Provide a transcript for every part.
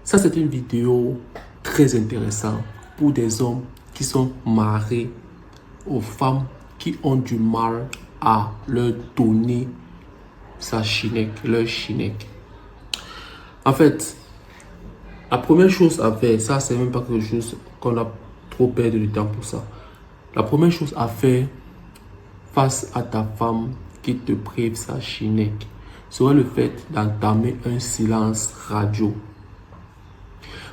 Ça, c'est une vidéo très intéressante pour des hommes qui sont mariés aux femmes qui ont du mal à leur donner sa chinec, leur chinec. En fait, la première chose à faire, ça c'est même pas quelque chose qu'on a trop perdu de temps pour ça. La première chose à faire face à ta femme qui te prive sa chinec serait le fait d'entamer un silence radio.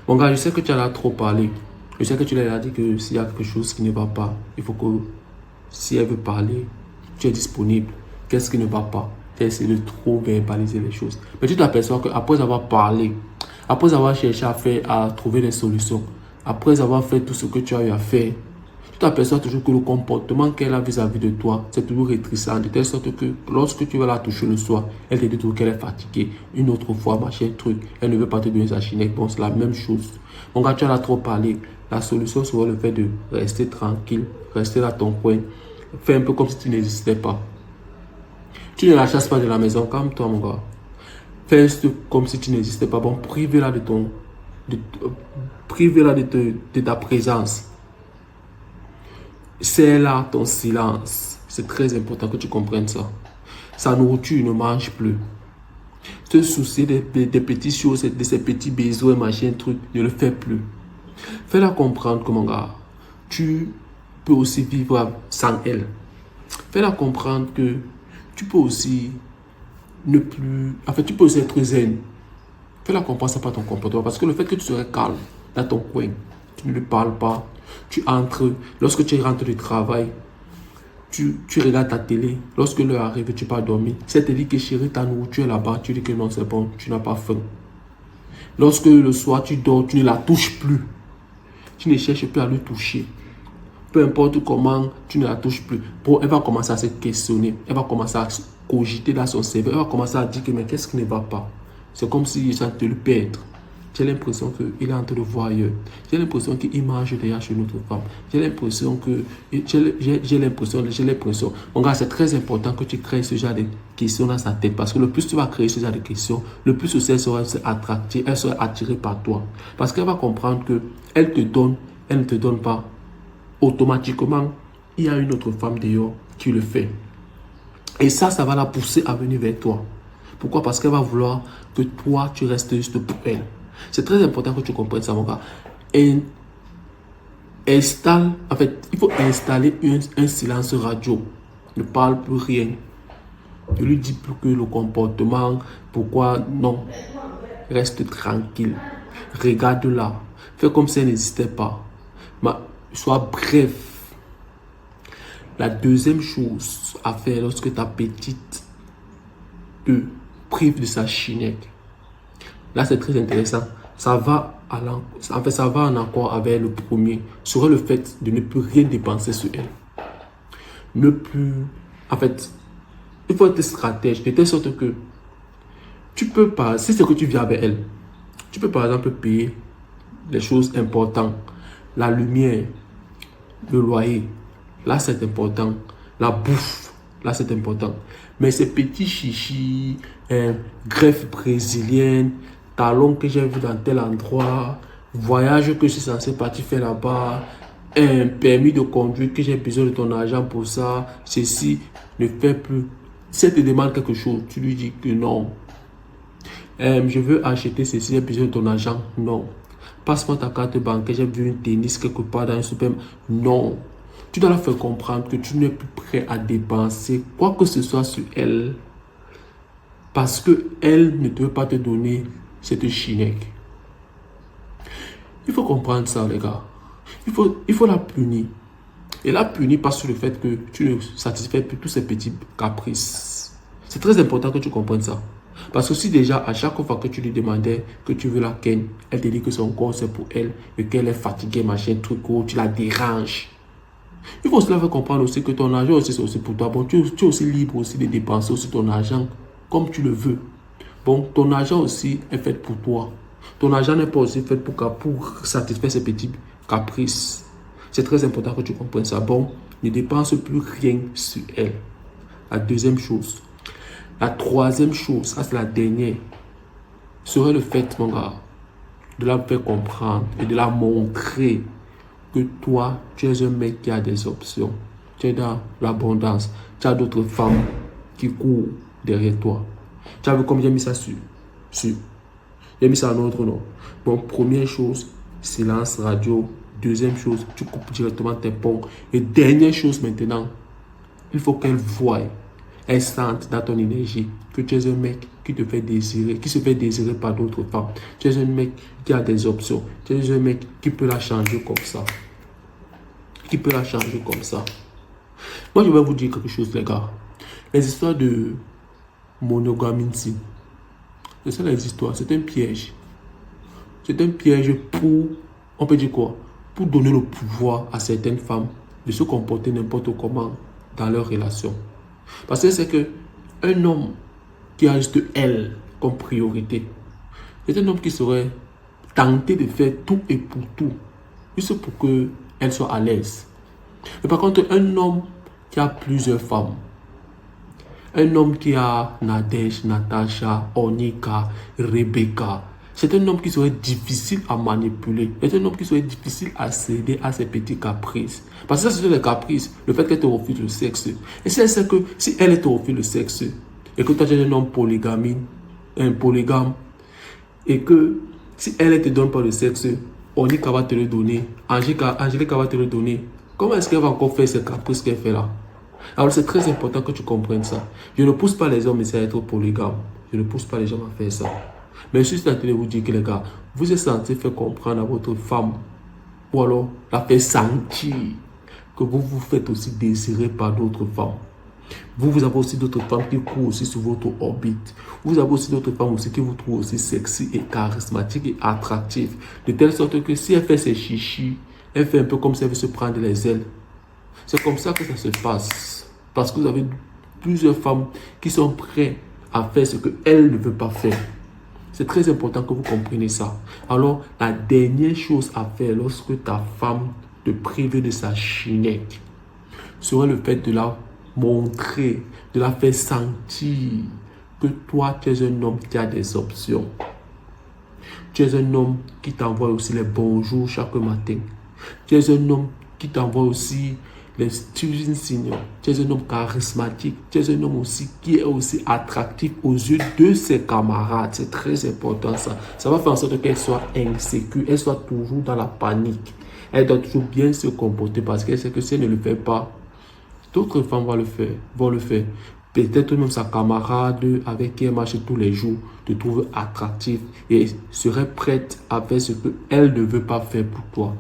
Mon gars, je sais que tu en as trop parlé. Je sais que tu lui as dit que s'il y a quelque chose qui ne va pas, il faut que si elle veut parler, tu es disponible. Qu'est-ce qui ne va pas? Tu as essayé de trop verbaliser les choses. Mais tu t'aperçois qu'après avoir parlé, après avoir cherché à trouver des solutions, après avoir fait tout ce que tu as eu à faire, tu t'aperçois toujours que le comportement qu'elle a vis-à-vis de toi, c'est toujours rétrécissant, de telle sorte que lorsque tu vas la toucher le soir, elle te dit toujours qu'elle est fatiguée. Une autre fois, machin, truc, elle ne veut pas te donner sa chinette. Bon, c'est la même chose. Mon gars, tu en as trop parlé. La solution serait le fait de rester tranquille, rester dans ton coin, fais un peu comme si tu n'existais pas. Tu ne la chasses pas de la maison, calme-toi, mon gars. Fais comme si tu n'existais pas. Bon, prive-la de ta présence. C'est là ton silence. C'est très important que tu comprennes ça. Sa nourriture ne mange plus. Te soucier des petites choses, de ces petits besoins, machin, truc, ne le fais plus. Fais-la comprendre que, mon gars, tu peux aussi vivre sans elle. Fais-la comprendre que tu peux aussi ne plus... En fait, tu peux aussi être zen. Fais-la comprendre ça par ton comportement. Parce que le fait que tu serais calme dans ton coin, tu ne lui parles pas, tu entres, lorsque tu rentres du travail, tu regardes ta télé, lorsque l'heure arrive, tu pars dormir. Si elle te dit que chérie, ta nourriture est là-bas, tu dis que non, c'est bon, tu n'as pas faim. Lorsque le soir tu dors, tu ne la touches plus. Tu ne cherches plus à lui toucher. Peu importe comment, tu ne la touches plus. Bon, elle va commencer à se questionner. Elle va commencer à cogiter dans son cerveau. Elle va commencer à dire que mais qu'est-ce qui ne va pas? C'est comme si ça te le perdre. J'ai l'impression qu'il est en train de voir ailleurs. J'ai l'impression qu'il mange derrière chez notre femme. J'ai l'impression que... J'ai l'impression... Mon gars, c'est très important que tu crées ce genre de questions dans sa tête. Parce que le plus tu vas créer ce genre de questions, le plus aussi elle sera attractive, elle sera attirée par toi. Parce qu'elle va comprendre que elle te donne, elle ne te donne pas. Automatiquement, il y a une autre femme dehors qui le fait. Et ça va la pousser à venir vers toi. Pourquoi? Parce qu'elle va vouloir que toi, tu restes juste pour elle. C'est très important que tu comprennes ça, mon gars. Et il faut installer un silence radio. Ne parle plus rien. Ne lui dis plus que le comportement. Pourquoi? Non. Reste tranquille. Regarde-la. Fais comme si elle n'existait pas. Sois bref. La deuxième chose à faire lorsque ta petite te prive de sa chinette. Là, c'est très intéressant. Ça va en accord avec le premier. Serait le fait de ne plus rien dépenser sur elle. Ne plus... En fait, il faut être stratège de telle sorte que tu peux pas... Si c'est que tu vis avec elle, tu peux par exemple payer les choses importantes. La lumière, le loyer. Là, c'est important. La bouffe. Là, c'est important. Mais ces petits chichis, greffe brésilienne, talons que j'ai vu dans tel endroit, voyage que je suis censé partir faire là-bas, un permis de conduire que j'ai besoin de ton argent pour ça, ceci ne fait plus. Si elle te demande quelque chose, tu lui dis que non. Je veux acheter ceci, j'ai besoin de ton argent. Non. Passe-moi ta carte bancaire, j'ai vu une tennis quelque part dans un supermarché. Non. Tu dois leur faire comprendre que tu n'es plus prêt à dépenser quoi que ce soit sur elle. Parce qu'elle ne peut pas te donner cette chinec. Il faut comprendre ça, les gars. Il faut la punir. Et la punir pas sur le fait que tu ne satisfais plus tous ces petits caprices. C'est très important que tu comprennes ça. Parce que si déjà, à chaque fois que tu lui demandais que tu veux la ken, elle te dit que son corps c'est pour elle, et qu'elle est fatiguée, machin, truc, tu la déranges. Il faut cela faire comprendre aussi que ton argent aussi c'est aussi pour toi. Bon, tu es aussi libre aussi de dépenser aussi ton argent comme tu le veux. Bon, ton argent aussi est fait pour toi. Ton argent n'est pas aussi fait pour satisfaire ces petits caprices. C'est très important que tu comprennes ça. Bon, ne dépense plus rien sur elle. La deuxième chose. La troisième chose, ça c'est la dernière, serait le fait, mon gars, de la faire comprendre et de la montrer que toi, tu es un mec qui a des options. Tu es dans l'abondance. Tu as d'autres femmes qui courent derrière toi. Tu as vu comme j'ai mis ça sur. J'ai mis ça en autre nom. Bon, première chose, silence radio. Deuxième chose, tu coupes directement tes ponts. Et dernière chose maintenant, il faut qu'elle voie, elle sente dans ton énergie que tu es un mec qui te fait désirer, qui se fait désirer par d'autres femmes. Tu es un mec qui a des options. Tu es un mec qui peut la changer comme ça. Qui peut la changer comme ça. Moi, je vais vous dire quelque chose, les gars. Les histoires de monogamie, c'est ça les histoires. C'est un piège. C'est un piège pour, on peut dire quoi? Pour donner le pouvoir à certaines femmes de se comporter n'importe comment dans leur relation. Parce que c'est que un homme qui a juste elle comme priorité, c'est un homme qui serait tenté de faire tout et pour tout, juste pour qu'elle soit à l'aise. Mais par contre, un homme qui a plusieurs femmes, un homme qui a Nadège, Natacha, Onika, Rebecca, c'est un homme qui serait difficile à manipuler. C'est un homme qui serait difficile à céder à ses petits caprices. Parce que ça, c'est les caprices. Le fait qu'elle te refuse le sexe. Et si elle sait que si elle te refuse le sexe, et que toi tu es un homme polygame, et que si elle ne te donne pas le sexe, Onika va te le donner, Angélica va te le donner. Comment est-ce qu'elle va encore faire ces caprices qu'elle fait là? Alors c'est très important que tu comprennes ça. Je ne pousse pas les hommes à être polygames. Je ne pousse pas les gens à faire ça. Mais je suis en train de vous dire que les gars, vous êtes censé faire comprendre à votre femme, ou alors la faire sentir que vous vous faites aussi désirer par d'autres femmes. Vous avez aussi d'autres femmes qui courent aussi sur votre orbite. Vous avez aussi d'autres femmes aussi qui vous trouvent aussi sexy et charismatiques et attractives. De telle sorte que si elle fait ses chichis, elle fait un peu comme si elle veut se prendre les ailes. C'est comme ça que ça se passe. Parce que vous avez plusieurs femmes qui sont prêtes à faire ce qu'elles ne veulent pas faire. C'est très important que vous compreniez ça. Alors, la dernière chose à faire lorsque ta femme te prive de sa chinette serait le fait de la montrer, de la faire sentir que toi, tu es un homme qui a des options. Tu es un homme qui t'envoie aussi les bonjours chaque matin. Tu es un homme qui t'envoie aussi les signes. Tu es un homme charismatique. Tu es un homme aussi qui est aussi attractif aux yeux de ses camarades. C'est très important ça. Ça va faire en sorte qu'elle soit insécure. Elle soit toujours dans la panique. Elle doit toujours bien se comporter parce qu'elle sait que si elle ne le fait pas, d'autres femmes vont le faire. Peut-être même sa camarade avec qui elle marche tous les jours te trouve attractif et serait prête à faire ce qu'elle ne veut pas faire pour toi.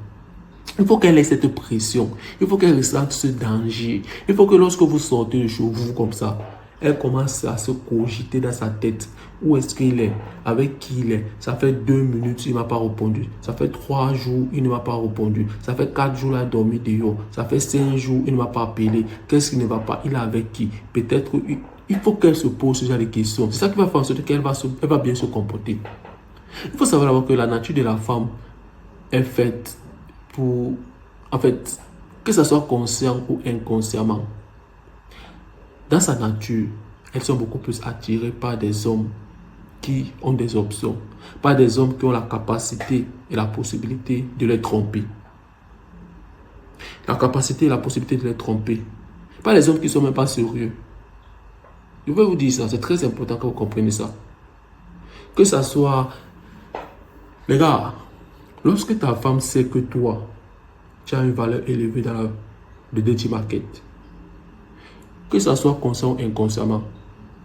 Il faut qu'elle ait cette pression. Il faut qu'elle ressente ce danger. Il faut que lorsque vous sortez de chez vous comme ça, elle commence à se cogiter dans sa tête. Où est-ce qu'il est? Avec qui il est? Ça fait 2 minutes, il ne m'a pas répondu. Ça fait 3 jours, il ne m'a pas répondu. Ça fait 4 jours, il a dormi dehors. Ça fait 5 jours, il ne m'a pas appelé. Qu'est-ce qui ne va pas? Il est avec qui? Peut-être, il faut qu'elle se pose ce genre de questions. C'est ça qui va faire en sorte qu'elle va bien se comporter. Il faut savoir d'abord que la nature de la femme est faite pour, en fait, que ce soit conscient ou inconsciemment. Dans sa nature, elles sont beaucoup plus attirées par des hommes qui ont des options, pas des hommes qui ont la capacité et la possibilité de les tromper. La capacité et la possibilité de les tromper. Pas les hommes qui ne sont même pas sérieux. Je vais vous dire ça, c'est très important que vous compreniez ça. Que ça soit... Les gars, lorsque ta femme sait que toi, tu as une valeur élevée dans le dating market, que ça soit conscient ou inconsciemment,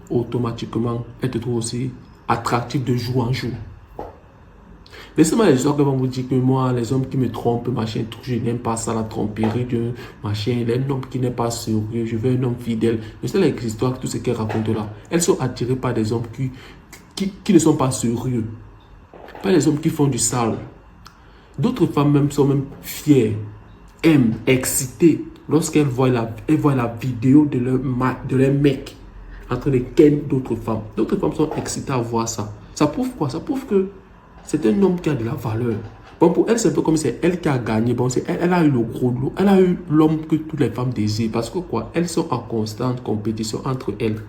automatiquement, elle te trouve aussi attractif de jour en jour. Laissez-moi les gens qui vont vous dire que moi, les hommes qui me trompent, machin, tout, je n'aime pas ça, la tromperie de machin, un homme qui n'est pas sérieux, je veux un homme fidèle. Je sais les histoires, tout ce qu'elles racontent là. Elles sont attirées par des hommes qui ne sont pas sérieux. Pas des hommes qui font du sale. D'autres femmes même sont même fières, aiment, excitées lorsqu'elles voient la vidéo de leur mec en train de ken d'autres femmes. D'autres femmes sont excitées à voir ça. Ça prouve quoi? Ça prouve que c'est un homme qui a de la valeur. Bon, pour elle, c'est un peu comme c'est elle qui a gagné. Bon, elle a eu le gros lot. Elle a eu l'homme que toutes les femmes désirent. Parce que quoi? Elles sont en constante compétition entre elles.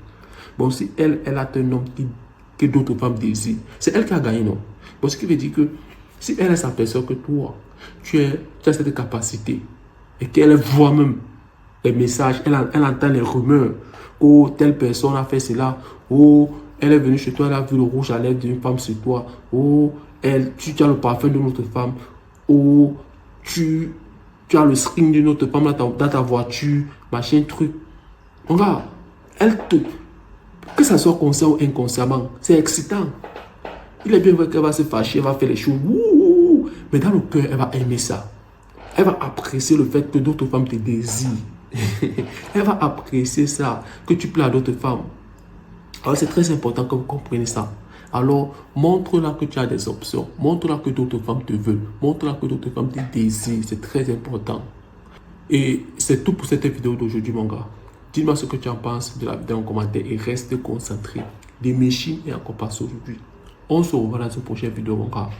Bon, si elle a un homme que d'autres femmes désirent, c'est elle qui a gagné, non? Bon, ce qui veut dire que Si elle s'aperçoit que toi, tu as cette capacité et qu'elle voit même les messages, elle entend les rumeurs, oh, telle personne a fait cela, oh, elle est venue chez toi, elle a vu le rouge à lèvres d'une femme sur toi, oh, tu as le parfum d'une autre femme, oh, tu as le string d'une autre femme dans ta voiture, machin, truc. On va, que ça soit conscient ou inconsciemment, c'est excitant. Il est bien vrai qu'elle va se fâcher, elle va faire les choses, mais dans le cœur, elle va aimer ça. Elle va apprécier le fait que d'autres femmes te désirent. Elle va apprécier ça, que tu plais à d'autres femmes. Alors c'est très important que vous compreniez ça. Alors montre-la que tu as des options. Montre-la que d'autres femmes te veulent. Montre-la que d'autres femmes te désirent. C'est très important. Et c'est tout pour cette vidéo d'aujourd'hui, mon gars. Dis-moi ce que tu en penses de la vidéo en commentaire et reste concentré. Des machines et encore pas aujourd'hui. On se revoit dans une prochaine vidéo, mon gars.